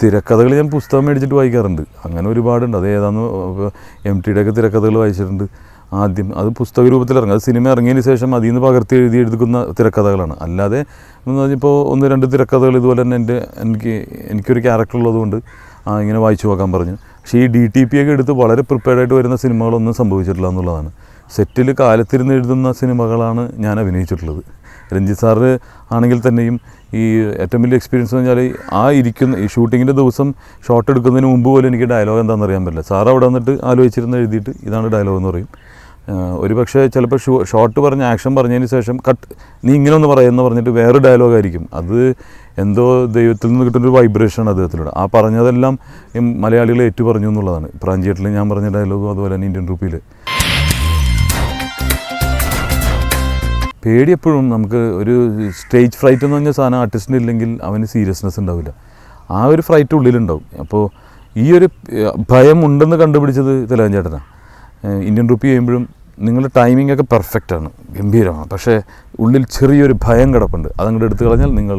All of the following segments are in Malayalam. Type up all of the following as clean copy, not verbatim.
തിരക്കഥകൾ ഞാൻ പുസ്തകം മേടിച്ചിട്ട് വായിക്കാറുണ്ട്. അങ്ങനെ ഒരുപാടുണ്ട്. അത് ഏതാണെന്ന് MTയുടെയൊക്കെ തിരക്കഥകൾ വായിച്ചിട്ടുണ്ട്. ആദ്യം അത് പുസ്തക രൂപത്തിൽ ഇറങ്ങും. അത് സിനിമ ഇറങ്ങിയതിന് ശേഷം അതിൽ നിന്ന് പകർത്തി എഴുതിയെടുക്കുന്ന തിരക്കഥകളാണ്. അല്ലാതെ എന്ന് പറഞ്ഞപ്പോൾ 1-2 തിരക്കഥകൾ ഇതുപോലെ തന്നെ എനിക്കൊരു ക്യാരക്ടർ ഉള്ളതുകൊണ്ട് ഇങ്ങനെ വായിച്ചു നോക്കാൻ പറഞ്ഞു. പക്ഷേ ഈ DTP ഒക്കെ എടുത്ത് വളരെ പ്രിപ്പയർഡായിട്ട് വരുന്ന സിനിമകളൊന്നും സംഭവിച്ചിട്ടില്ല എന്നുള്ളതാണ്. സെറ്റിൽ കാലത്തിരുന്ന് എഴുതുന്ന സിനിമകളാണ് ഞാൻ അഭിനയിച്ചിട്ടുള്ളത്. രഞ്ജിത്ത് സാറ് ആണെങ്കിൽ തന്നെയും ഈ ഏറ്റവും വലിയ എക്സ്പീരിയൻസ് എന്ന് വെച്ചാൽ ഈ ഷൂട്ടിങ്ങിൻ്റെ ദിവസം ഷോട്ട് എടുക്കുന്നതിന് മുമ്പ് പോലും എനിക്ക് ഡയലോഗ് എന്താണെന്ന് അറിയാൻ പറ്റില്ല. സാറ് അവിടെ വന്നിട്ട് ആലോചിച്ചിരുന്ന് എഴുതിയിട്ട് ഇതാണ് ഡയലോഗ് എന്ന് പറയും. ഒരു പക്ഷേ ചിലപ്പോൾ ഷോട്ട് പറഞ്ഞ് ആക്ഷൻ പറഞ്ഞതിന് ശേഷം നീ ഇങ്ങനെ ഒന്ന് പറയുമെന്ന് പറഞ്ഞിട്ട് വേറെ ഡയലോഗായിരിക്കും. അത് എന്തോ ദൈവത്തിൽ നിന്ന് കിട്ടുന്നൊരു വൈബ്രേഷനാണ് അദ്ദേഹത്തിലൂടെ. ആ പറഞ്ഞതെല്ലാം മലയാളികൾ ഏറ്റു പറഞ്ഞു എന്നുള്ളതാണ്. പ്രാഞ്ചിയേട്ടിൽ ഞാൻ പറഞ്ഞ ഡയലോഗും അതുപോലെ തന്നെ ഇന്ത്യൻ റുപ്പിയിൽ. പേടി എപ്പോഴും നമുക്ക് ഒരു സ്റ്റേജ് ഫ്രൈറ്റ് എന്ന് പറഞ്ഞ സാധനം ആർട്ടിസ്റ്റിന് ഇല്ലെങ്കിൽ അവന് സീരിയസ്നെസ് ഉണ്ടാവില്ല. ആ ഒരു ഫ്രൈറ്റ് ഉള്ളിലുണ്ടാവും. അപ്പോൾ ഈ ഒരു ഭയം ഉണ്ടെന്ന് കണ്ടുപിടിച്ചത് തിലകൻ ചേട്ടനാണ്. ഇന്ത്യൻ റുപ്പി ചെയ്യുമ്പോഴും നിങ്ങളുടെ ടൈമിംഗ് ഒക്കെ പെർഫെക്റ്റാണ്, ഗംഭീരമാണ്. പക്ഷേ ഉള്ളിൽ ചെറിയൊരു ഭയം കിടപ്പുണ്ട്. അതങ്ങോട്ട് എടുത്തു കളഞ്ഞാൽ നിങ്ങൾ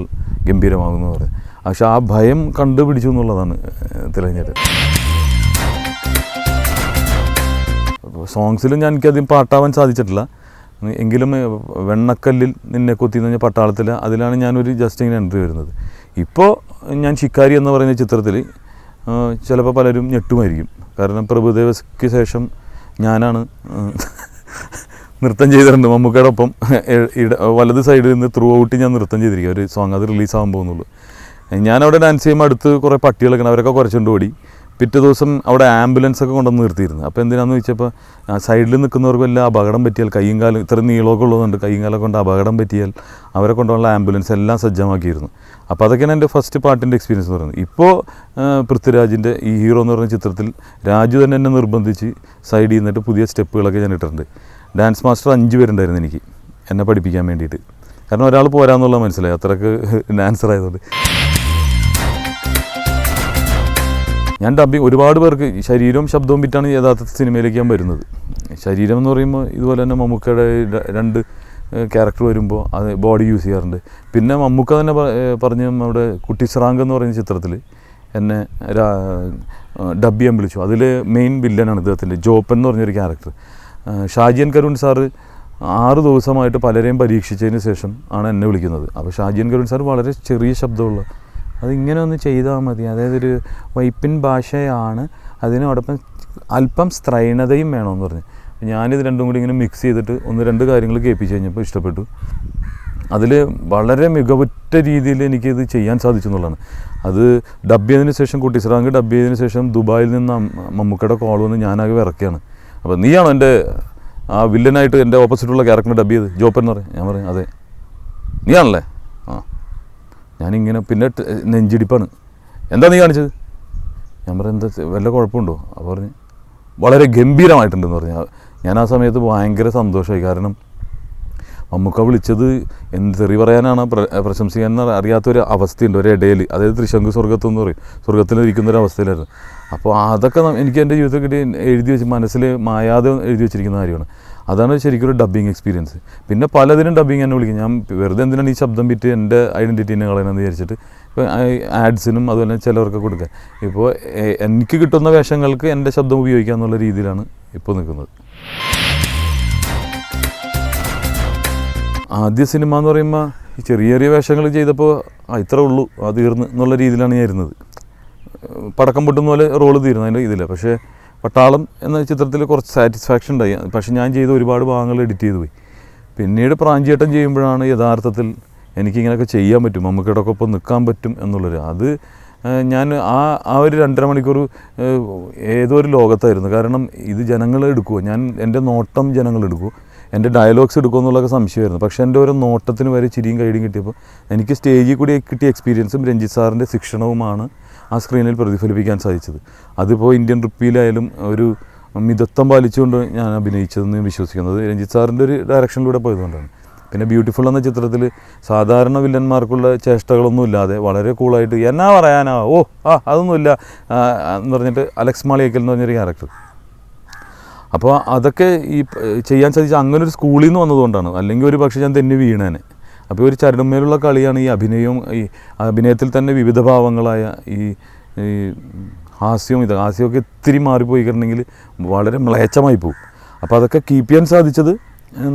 ഗംഭീരമാകുമെന്ന് പറയും. പക്ഷേ ആ ഭയം കണ്ടുപിടിച്ചു എന്നുള്ളതാണ് തിലകൻ ചേട്ടൻ. സോങ്സിലും ഞാൻ എനിക്കധികം പാട്ടാവാൻ സാധിച്ചിട്ടില്ല. എങ്കിലും വെണ്ണക്കല്ലിൽ നിന്നെ കൊത്തി എന്ന് പറഞ്ഞ പട്ടാളത്തിൽ അതിലാണ് ഞാനൊരു ജസ്റ്റ് ഇങ്ങനെ എൻട്രി വരുന്നത്. ഇപ്പോൾ ഞാൻ ശിക്കാരി എന്ന് പറയുന്ന ചിത്രത്തിൽ ചിലപ്പോൾ പലരും ഞെട്ടുമായിരിക്കും. കാരണം പ്രഭുദേവയ്ക്ക് ശേഷം ഞാനാണ് നൃത്തം ചെയ്തിട്ടുണ്ട് മമ്മൂക്കയുടെ ഒപ്പം. വലത് സൈഡിൽ നിന്ന് ത്രൂ ഔട്ട് ഞാൻ നൃത്തം ചെയ്തിരിക്കുക ഒരു സോങ്. അത് റിലീസാകാൻ പോകുന്നുള്ളൂ. ഞാനവിടെ ഡാൻസ് ചെയ്യുമ്പോൾ അടുത്ത് കുറേ പട്ടികളൊക്കെ അവരൊക്കെ കുറച്ചുകൊണ്ട് ഓടി. പിറ്റേ ദിവസം അവിടെ ആംബുലൻസൊക്കെ കൊണ്ടുവന്ന് നിർത്തിയിരുന്നു. അപ്പോൾ എന്തിനാണെന്ന് ചോദിച്ചപ്പോൾ സൈഡിൽ നിൽക്കുന്നവർക്ക് വല്ല അപകടം പറ്റിയാൽ കയ്യും കാലും ഇത്ര നീളമൊക്കെ ഉള്ളതുകൊണ്ട് കയ്യും കാലൊക്കെ കൊണ്ട് അപകടം പറ്റിയാൽ അവരെ കൊണ്ടുള്ള ആംബുലൻസ് എല്ലാം സജ്ജമാക്കിയിരുന്നു. അപ്പോൾ അതൊക്കെയാണ് എൻ്റെ ഫസ്റ്റ് പാട്ടിൻ്റെ എക്സ്പീരിയൻസ് എന്ന് പറയുന്നത്. ഇപ്പോൾ പൃഥ്വിരാജിൻ്റെ ഈ ഹീറോ എന്ന് പറയുന്ന ചിത്രത്തിൽ രാജു തന്നെ എന്നെ നിർബന്ധിച്ച് സൈഡിൽ നിന്നിട്ട് പുതിയ സ്റ്റെപ്പുകളൊക്കെ ഞാൻ ഇട്ടിട്ടുണ്ട്. ഡാൻസ് മാസ്റ്റർ 5 പേരുണ്ടായിരുന്നു എനിക്ക് എന്നെ പഠിപ്പിക്കാൻ വേണ്ടിയിട്ട്. കാരണം ഒരാൾ പോരാന്നുള്ളത് മനസ്സിലായി, അത്രയ്ക്ക് ഡാൻസർ ആയതുകൊണ്ട്. ഞാൻ ഡബ്ബിങ് ഒരുപാട് പേർക്ക് ശരീരവും ശബ്ദവും വിറ്റാണ് യഥാർത്ഥത്തിൽ സിനിമയിലേക്ക് ഞാൻ വരുന്നത്. ശരീരം എന്ന് പറയുമ്പോൾ ഇതുപോലെ തന്നെ മമ്മൂക്കയുടെ 2 ക്യാരക്ടർ വരുമ്പോൾ അത് ബോഡി യൂസ് ചെയ്യാറുണ്ട്. പിന്നെ മമ്മൂക്ക തന്നെ പറഞ്ഞ് നമ്മുടെ കുട്ടി സ്രാങ്ക് എന്ന് പറയുന്ന ചിത്രത്തിൽ എന്നെ ഡബ് ചെയ്യാൻ വിളിച്ചു. അതിൽ മെയിൻ വില്ലനാണ് ഇദ്ദേഹത്തിൻ്റെ ജോപ്പൻ എന്ന് പറഞ്ഞൊരു ക്യാരക്ടർ. ഷാജിയൻ കരുൺ സാറ് 6 ദിവസമായിട്ട് പലരെയും പരീക്ഷിച്ചതിന് ശേഷം ആണ് എന്നെ വിളിക്കുന്നത്. അപ്പോൾ ഷാജിയൻ കരുൺ സാർ വളരെ ചെറിയ ശബ്ദമുള്ള അതിങ്ങനെ ഒന്ന് ചെയ്താൽ മതി, അതായത് ഒരു വൈപ്പിൻ ഭാഷയാണ്, അതിനോടൊപ്പം അല്പം സ്ത്രൈണതയും വേണമെന്ന് പറഞ്ഞു. ഞാനിത് രണ്ടും കൂടി ഇങ്ങനെ മിക്സ് ചെയ്തിട്ട് 1-2 കാര്യങ്ങൾ കേൾപ്പിച്ച് കഴിഞ്ഞപ്പോൾ ഇഷ്ടപ്പെട്ടു. അതിൽ വളരെ മികവുറ്റ രീതിയിൽ എനിക്കിത് ചെയ്യാൻ സാധിച്ചു എന്നുള്ളതാണ്. അത് ഡബ് ചെയ്തതിന് ശേഷം കുട്ടി സ്രാങ്ക് ഡബ് ചെയ്തതിന് ശേഷം ദുബായിൽ നിന്ന് മമ്മൂക്കയുടെ കോൾ വന്ന് ഞാനാകെ വിറക്കുകയാണ്. അപ്പോൾ നീയാണോ എൻ്റെ ആ വില്ലനായിട്ട് എൻ്റെ ഓപ്പോസിറ്റുള്ള ക്യാരക്ടറിനെ ഡബ് ചെയ്ത് ജോപ്പൻ എന്ന് പറയും. ഞാൻ പറയും അതെ. നീയാണല്ലേ? ആ. ഞാനിങ്ങനെ പിന്നെ നെഞ്ചിടിപ്പാണ്. എന്താ നീ കാണിച്ചത്? ഞാൻ പറയും എന്താ വല്ല കുഴപ്പമുണ്ടോ? അപ്പോൾ പറഞ്ഞ് വളരെ ഗംഭീരമായിട്ടുണ്ടെന്ന് പറഞ്ഞു. ഞാൻ ആ സമയത്ത് ഭയങ്കര സന്തോഷമായി. കാരണം മമ്മൂക്ക വിളിച്ചത് എന്ത് തെറി പറയാനാണ് പ്രശംസിക്കാൻ അറിയാത്തൊരു അവസ്ഥയുണ്ട് ഒരിടയിൽ. അതായത് ത്രിശങ്കു സ്വർഗത്തെന്ന് പറയും, സ്വർഗത്തിലിരിക്കുന്നൊരവസ്ഥയിലായിരുന്നു. അപ്പോൾ അതൊക്കെ എനിക്ക് എൻ്റെ ജീവിതത്തിൽ കിട്ടി എഴുതി വെച്ച് മനസ്സിൽ മായാതെ എഴുതി വെച്ചിരിക്കുന്ന കാര്യമാണ്. അതാണ് ശരിക്കും ഒരു ഡബ്ബിങ് എക്സ്പീരിയൻസ്. പിന്നെ പലതിനും ഡബ്ബിങ് എന്നെ വിളിക്കും. ഞാൻ വെറുതെ എന്തിനാണ് ഈ ശബ്ദം വിറ്റ് എൻ്റെ ഐഡൻറ്റിറ്റീനെ കളയണമെന്ന് വിചാരിച്ചിട്ട് ഇപ്പോൾ ആഡ്സിനും അതുപോലെ ചിലവർക്ക് കൊടുക്കുക. ഇപ്പോൾ എനിക്ക് കിട്ടുന്ന വേഷങ്ങൾക്ക് എൻ്റെ ശബ്ദം ഉപയോഗിക്കുക എന്നുള്ള രീതിയിലാണ് ഇപ്പോൾ നിൽക്കുന്നത്. ആദ്യ സിനിമ എന്ന് പറയുമ്പോൾ ചെറിയ ചെറിയ വേഷങ്ങൾ ചെയ്തപ്പോൾ ഇത്രേ ഉള്ളൂ അത് തീർന്ന് എന്നുള്ള രീതിയിലാണ് ഞാൻ ഇരുന്നത്. പടക്കം പൊട്ടുന്ന പോലെ റോള് തീരുന്നു അതിൻ്റെ ഇതില്ല. പക്ഷേ പട്ടാളം എന്ന ചിത്രത്തിൽ കുറച്ച് സാറ്റിസ്ഫാക്ഷൻ ഉണ്ടായി. പക്ഷേ ഞാൻ ചെയ്ത ഒരുപാട് ഭാഗങ്ങൾ എഡിറ്റ് ചെയ്തു പോയി. പിന്നീട് പ്രാഞ്ചിയേട്ടൻ ചെയ്യുമ്പോഴാണ് യഥാർത്ഥത്തിൽ എനിക്കിങ്ങനെയൊക്കെ ചെയ്യാൻ പറ്റും, മമ്മൂക്കയുടെ ഒപ്പം നിൽക്കാൻ പറ്റും എന്നുള്ളത്. അത് ഞാൻ ആ ഒരു 2.5 മണിക്കൂർ ഏതോ ഒരു ലോകത്തായിരുന്നു. കാരണം ഇത് ജനങ്ങൾ എടുക്കുമോ, ഞാൻ എൻ്റെ നോട്ടം ജനങ്ങൾ എടുക്കുമോ, എൻ്റെ ഡയലോഗ്സ് എടുക്കുമോ എന്നുള്ളതൊക്കെ സംശയമായിരുന്നു. പക്ഷേ എൻ്റെ ഓരോ നോട്ടത്തിന് വരെ ചിരിയും കൈഡിയും കിട്ടിയപ്പോൾ എനിക്ക് സ്റ്റേജിൽ കൂടി കിട്ടിയ എക്സ്പീരിയൻസും രഞ്ജിത്ത് സാറിൻ്റെ ശിക്ഷണവുമാണ് ആ സ്ക്രീനിൽ പ്രതിഫലിപ്പിക്കാൻ സാധിച്ചത്. അതിപ്പോൾ ഇന്ത്യൻ റുപ്പിയിലായാലും ഒരു മിതത്വം പാലിച്ചുകൊണ്ട് ഞാൻ അഭിനയിച്ചതെന്ന് വിശ്വസിക്കുന്നത് രഞ്ജിത്ത് സാറിൻ്റെ ഒരു ഡയറക്ഷനിലൂടെ പോയതുകൊണ്ടാണ്. പിന്നെ ബ്യൂട്ടിഫുൾ എന്ന ചിത്രത്തിൽ സാധാരണ വില്ലന്മാർക്കുള്ള ചേഷ്ടകളൊന്നും ഇല്ലാതെ വളരെ കൂളായിട്ട് എന്നാ പറയാനാ അതൊന്നുമില്ല എന്ന് പറഞ്ഞിട്ട് അലക്സ് മാളിയേക്കൽ എന്ന് പറഞ്ഞൊരു ക്യാരക്ടർ. അപ്പോൾ അതൊക്കെ ഈ ചെയ്യാൻ സാധിച്ച അങ്ങനെ ഒരു സ്കൂളിൽ നിന്ന് വന്നതുകൊണ്ടാണ്. അല്ലെങ്കിൽ ഒരു പക്ഷേ ഞാൻ തന്നെ വീണേനെ. അപ്പോൾ ഒരു ചരടുമേലുള്ള കളിയാണ് ഈ അഭിനയവും. ഈ അഭിനയത്തിൽ തന്നെ വിവിധ ഭാവങ്ങളായ ഈ ഈ ഹാസ്യമൊക്കെ ഇത്തിരി മാറിപ്പോയി കഴിഞ്ഞെങ്കിൽ വളരെ മ്ലേച്ഛമായി പോകും. അപ്പോൾ അതൊക്കെ കീപ്പ് ചെയ്യാൻ സാധിച്ചത്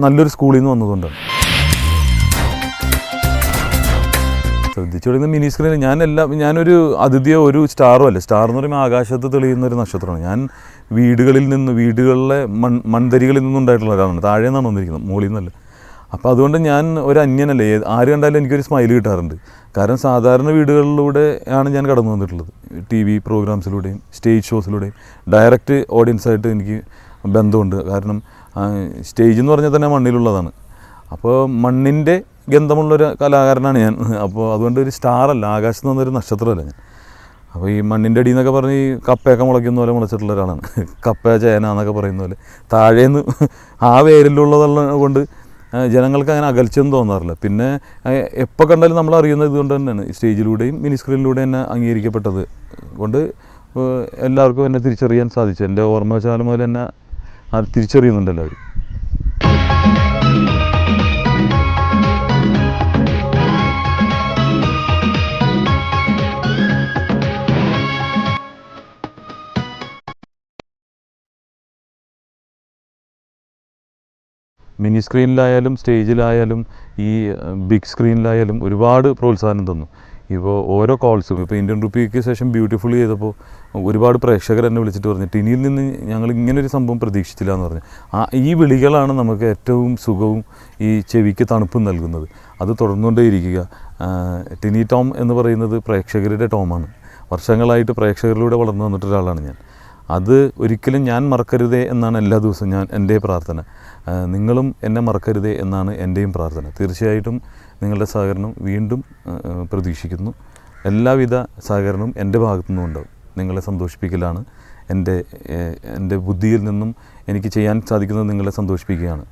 നല്ലൊരു സ്കൂളിൽ നിന്ന് വന്നതുകൊണ്ടാണ്. ശ്രദ്ധിച്ചു തുടങ്ങുന്ന മിനി സ്ക്രീൻ ഞാനൊരു അതിഥിയോ ഒരു സ്റ്റാറോ അല്ല. സ്റ്റാർ എന്ന് പറയുമ്പോൾ ആകാശത്ത് തെളിയുന്ന ഒരു നക്ഷത്രമാണ്. ഞാൻ വീടുകളിലെ മൺതരികളിൽ നിന്നുണ്ടായിട്ടുള്ള ഒരാളാണ്. താഴെ നിന്നാണ് വന്നിരിക്കുന്നത്, മുകളിൽ നിന്നല്ല. അപ്പോൾ അതുകൊണ്ട് ഞാൻ ഒരു അന്യനല്ലേ. ആര് കണ്ടാലും എനിക്കൊരു സ്മൈൽ കിട്ടാറുണ്ട്. കാരണം സാധാരണ വീടുകളിലൂടെ ആണ് ഞാൻ കടന്നു വന്നിട്ടുള്ളത്. TV പ്രോഗ്രാംസിലൂടെയും സ്റ്റേജ് ഷോസിലൂടെയും ഡയറക്റ്റ് ഓഡിയൻസായിട്ട് എനിക്ക് ബന്ധമുണ്ട്. കാരണം സ്റ്റേജ് എന്ന് പറഞ്ഞാൽ തന്നെ മണ്ണിലുള്ളതാണ്. അപ്പോൾ മണ്ണിൻ്റെ ഗന്ധമുള്ളൊരു കലാകാരനാണ് ഞാൻ. അപ്പോൾ അതുകൊണ്ട് ഒരു സ്റ്റാറല്ല, ആകാശത്ത് നിന്നൊരു നക്ഷത്രമല്ല ഞാൻ. അപ്പോൾ ഈ മണ്ണിൻ്റെ അടിയിൽ നിന്നൊക്കെ പറഞ്ഞ് ഈ കപ്പയൊക്കെ മുളയ്ക്കുന്ന പോലെ മുളച്ചിട്ടുള്ള ഒരാളാണ്. കപ്പ ചേന എന്നൊക്കെ പറയുന്ന പോലെ താഴേന്ന് ആ വേരിലുള്ളതുള്ള കൊണ്ട് ജനങ്ങൾക്ക് അങ്ങനെ അകൽച്ചയൊന്നും തോന്നാറില്ല. പിന്നെ എപ്പോൾ കണ്ടാലും നമ്മൾ അറിയുന്നത് ഇതുകൊണ്ട് തന്നെയാണ്. സ്റ്റേജിലൂടെയും മിനി സ്ക്രീനിലൂടെ തന്നെ അംഗീകരിക്കപ്പെട്ടത് കൊണ്ട് എല്ലാവർക്കും എന്നെ തിരിച്ചറിയാൻ സാധിച്ചു. എൻ്റെ ഓർമ്മശാലം മുതൽ എന്നെ തിരിച്ചറിയുന്നുണ്ട് എല്ലാവരും. മിനി സ്ക്രീനിലായാലും സ്റ്റേജിലായാലും ഈ ബിഗ് സ്ക്രീനിലായാലും ഒരുപാട് പ്രോത്സാഹനം തന്നു. ഇപ്പോൾ ഓരോ കോൾസും ഇപ്പോൾ ഇന്ത്യൻ റുപ്പിക്ക് ശേഷം ബ്യൂട്ടിഫുൾ ചെയ്തപ്പോൾ ഒരുപാട് പ്രേക്ഷകർ എന്നെ വിളിച്ചിട്ട് പറഞ്ഞു, ടിനിയിൽ നിന്ന് ഞങ്ങൾ ഇങ്ങനൊരു സംഭവം പ്രതീക്ഷിച്ചില്ല എന്ന് പറഞ്ഞു. ഈ വിളികളാണ് നമുക്ക് ഏറ്റവും സുഖവും ഈ ചെവിക്ക് തണുപ്പും നൽകുന്നത്. അത് തുടർന്നുകൊണ്ടേയിരിക്കുക. ടിനി ടോം എന്ന് പറയുന്നത് പ്രേക്ഷകരുടെ ടോമാണ്. വർഷങ്ങളായിട്ട് പ്രേക്ഷകരിലൂടെ വളർന്നു വന്നിട്ടൊരാളാണ് ഞാൻ. അത് ഒരിക്കലും ഞാൻ മറക്കരുതേ എന്നാണ് എല്ലാ ദിവസവും എൻ്റെ പ്രാർത്ഥന. നിങ്ങളും എന്നെ മറക്കരുതേ എന്നാണ് എൻ്റെയും പ്രാർത്ഥന. തീർച്ചയായിട്ടും നിങ്ങളുടെ സഹകരണം വീണ്ടും പ്രതീക്ഷിക്കുന്നു. എല്ലാവിധ സഹകരണവും എൻ്റെ ഭാഗത്തു നിന്നും ഉണ്ടാവും. നിങ്ങളെ സന്തോഷിപ്പിക്കലാണ് എൻ്റെ ബുദ്ധിയിൽ നിന്നും എനിക്ക് ചെയ്യാൻ സാധിക്കുന്നത് നിങ്ങളെ സന്തോഷിപ്പിക്കുകയാണ്.